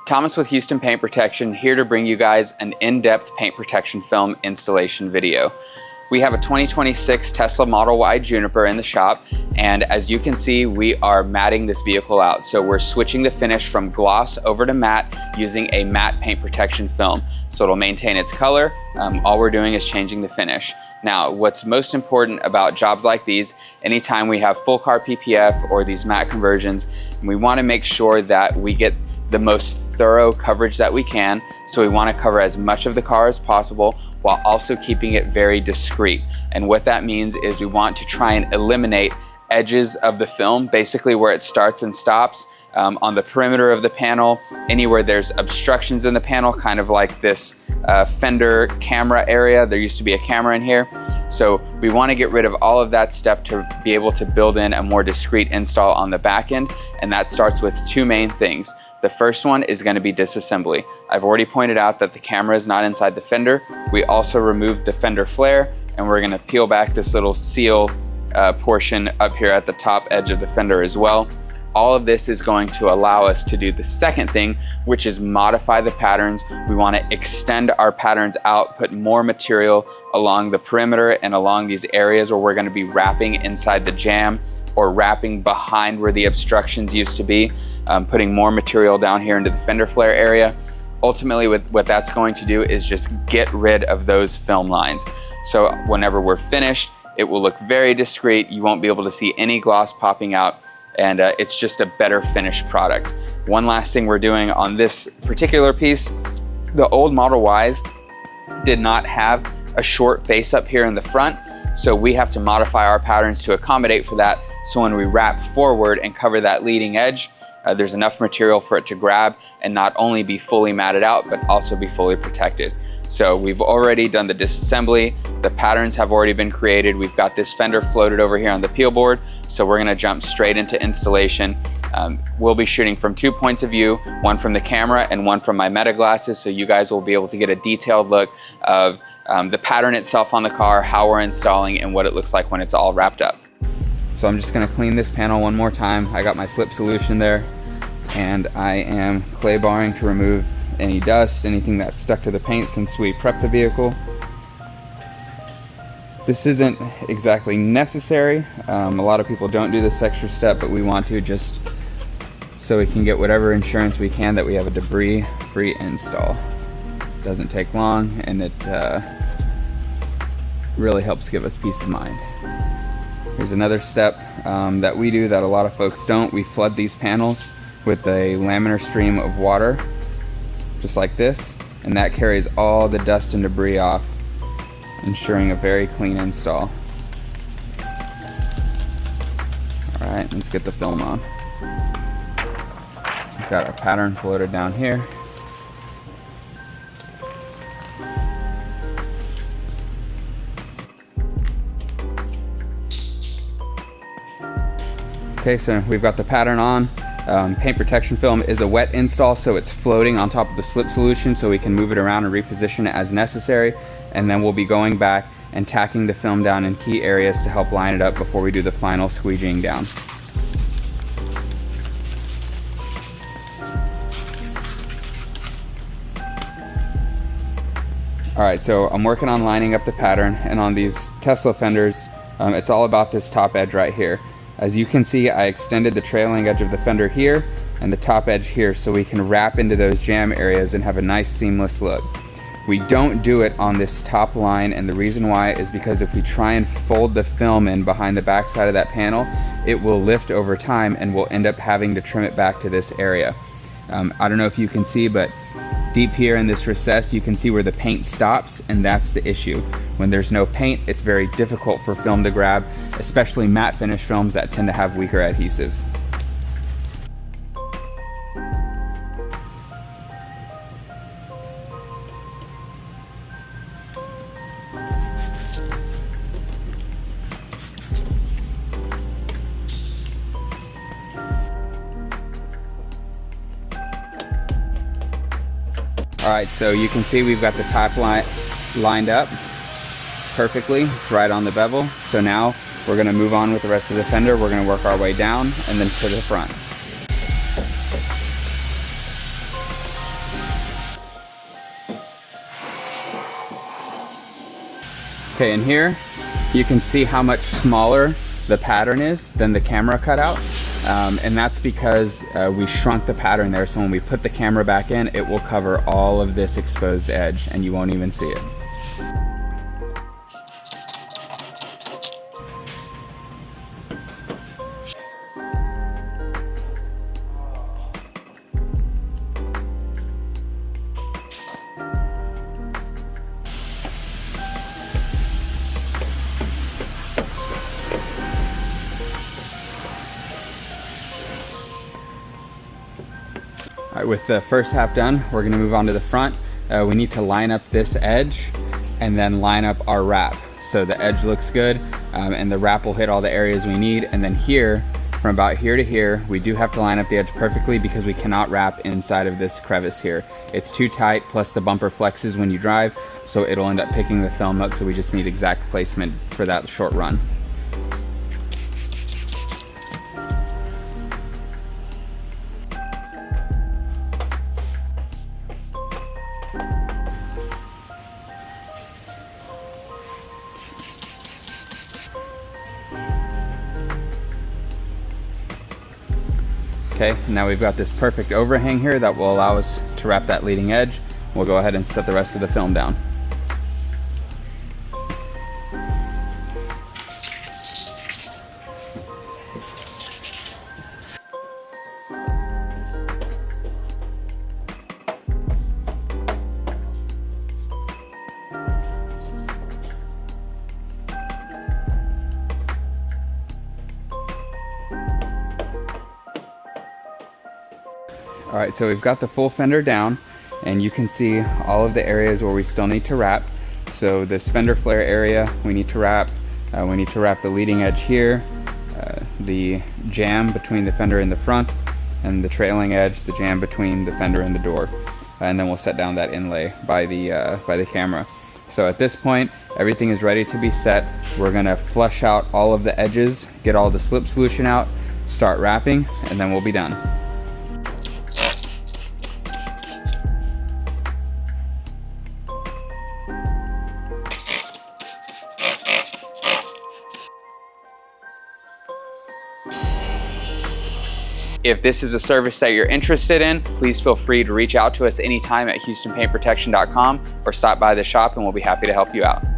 Thomas with Houston Paint Protection, here to bring you guys an in-depth paint protection film installation video. We have a 2026 Tesla Model Y Juniper in the shop, and as you can see, we are matting this vehicle out. So we're switching the finish from gloss over to matte using a matte paint protection film. So it'll maintain its color. All we're doing is changing the finish. Now, what's most important about jobs like these, anytime we have full car PPF or these matte conversions, we want to make sure that we get the most thorough coverage that we can. So we want to cover as much of the car as possible while also keeping it very discreet. And what that means is we want to try and eliminate edges of the film, basically where it starts and stops, on the perimeter of the panel, anywhere there's obstructions in the panel, kind of like this fender camera area. There used to be a camera in here. So we want to get rid of all of that stuff to be able to build in a more discreet install on the back end. And that starts with two main things. The first one is going to be disassembly. I've already pointed out that the camera is not inside the fender. We also removed the fender flare, and we're going to peel back this little seal portion up here at the top edge of the fender as well. All of this is going to allow us to do the second thing, which is modify the patterns. We want to extend our patterns out, put more material along the perimeter and along these areas where we're going to be wrapping inside the jam or wrapping behind where the obstructions used to be, putting more material down here into the fender flare area. Ultimately, what that's going to do is just get rid of those film lines. So whenever we're finished, it will look very discreet. You won't be able to see any gloss popping out, and it's just a better finished product. One last thing we're doing on this particular piece, the old Model Ys did not have a short face up here in the front, so we have to modify our patterns to accommodate for that. So when we wrap forward and cover that leading edge, there's enough material for it to grab and not only be fully matted out, but also be fully protected. So we've already done the disassembly. The patterns have already been created. We've got this fender floated over here on the peel board. So we're gonna jump straight into installation. We'll be shooting from 2 points of view, one from the camera and one from my meta glasses. So you guys will be able to get a detailed look of the pattern itself on the car, how we're installing, and what it looks like when it's all wrapped up. So I'm just gonna clean this panel one more time. I got my slip solution there, and I am clay barring to remove any dust, anything that's stuck to the paint since we prepped the vehicle. This isn't exactly necessary. A lot of people don't do this extra step, but we want to just so we can get whatever insurance we can that we have a debris-free install. Doesn't take long, and it really helps give us peace of mind. Here's another step that we do that a lot of folks don't. We flood these panels with a laminar stream of water, just like this, and that carries all the dust and debris off, ensuring a very clean install. All right, let's get the film on. We've got our pattern floated down here. Okay, so we've got the pattern on. Paint protection film is a wet install, so it's floating on top of the slip solution, so we can move it around and reposition it as necessary. And then we'll be going back and tacking the film down in key areas to help line it up before we do the final squeegeeing down. All right, so I'm working on lining up the pattern, and on these Tesla fenders, it's all about this top edge right here. As you can see, I extended the trailing edge of the fender here and the top edge here so we can wrap into those jam areas and have a nice seamless look. We don't do it on this top line, and the reason why is because if we try and fold the film in behind the back side of that panel, it will lift over time and we'll end up having to trim it back to this area. I don't know if you can see, but deep here in this recess, you can see where the paint stops, and that's the issue. When there's no paint, it's very difficult for film to grab, especially matte finish films that tend to have weaker adhesives. All right, so you can see we've got the top line lined up perfectly, right on the bevel. So now we're gonna move on with the rest of the fender. We're gonna work our way down and then to the front. Okay, and here you can see how much smaller the pattern is than the camera cutout, and that's because we shrunk the pattern there, so when we put the camera back in, it will cover all of this exposed edge and you won't even see it. All right, with the first half done, we're gonna move on to the front. We need to line up this edge and then line up our wrap. So the edge looks good and the wrap will hit all the areas we need. And then here, from about here to here, we do have to line up the edge perfectly because we cannot wrap inside of this crevice here. It's too tight, plus the bumper flexes when you drive, so it'll end up picking the film up, so we just need exact placement for that short run. Okay, now we've got this perfect overhang here that will allow us to wrap that leading edge. We'll go ahead and set the rest of the film down. All right, so we've got the full fender down and you can see all of the areas where we still need to wrap. So this fender flare area, we need to wrap. We need to wrap the leading edge here, the jamb between the fender and the front, and the trailing edge, the jamb between the fender and the door. And then we'll set down that inlay by the camera. So at this point, everything is ready to be set. We're gonna flush out all of the edges, get all the slip solution out, start wrapping, and then we'll be done. If this is a service that you're interested in, please feel free to reach out to us anytime at HoustonPaintProtection.com or stop by the shop and we'll be happy to help you out.